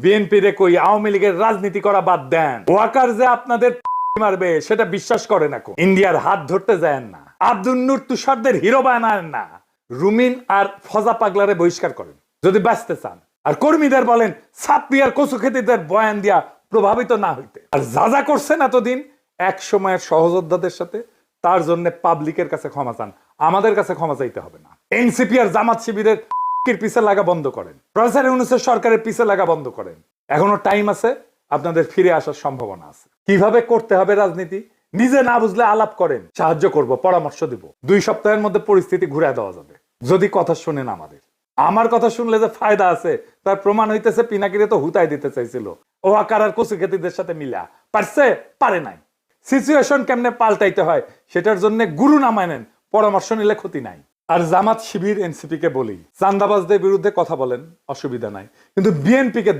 BNP রে কই আওয়ামী লীগের রাজনীতি করা বাদ দেন। ওয়াকার যে আপনাদের মারবে সেটা বিশ্বাস করে না। ইন্ডিয়ার হাত ধরতে যায় না, আব্দুল নূর তুষারদের হিরো বানান না, রুমিন আর ফজা পাগলারে বহিষ্কার করেন যদি বাঁচতে চান। আর কর্মীদের বলেন ছাত্রী আর কচু খেতিদের বয়ান দিয়া প্রভাবিত না হইতে। আর যা যা করছেন এতদিন এক সময়ের সহযোদ্ধাদের সাথে, তার জন্য পাবলিকের কাছে ক্ষমা চান, আমাদের কাছে ক্ষমা চাইতে হবে না। এনসিপি আর জামাত শিবিরের পিছে লাগা বন্ধ করেন, প্রফেসর ইউনূসের সরকারের পিছে লাগা বন্ধ করেন। এখনো টাইম আছে, আপনাদের ফিরে আসার সম্ভাবনা আছে। কিভাবে করতে হবে রাজনীতি নিজে না বুঝলে আলাপ করেন, সাহায্য করব, পরামর্শ দিব। 2 সপ্তাহের মধ্যে পরিস্থিতি ঘুরে দেওয়া যাবে যদি কথা শুনেন আমাদের। আমার কথা শুনলে যে ফায়দা আছে তার প্রমাণ হইতেছে পিনাকিরে তো হুতাই দিতে চাইছিল, ও আকার আর কচু খেতিদের সাথে মিলা পারছে, পারে নাই। সিচুয়েশন কেমনে পাল্টাইতে হয় সেটার জন্য গুরু না মানেন, পরামর্শ নিলে ক্ষতি নাই। আর জামাত শিবির এনসিপি কে বলি, চান্দাবাজদের বিরুদ্ধে কথা বলেন, অসুবিধা নাই, কিন্তু বিএনপি কে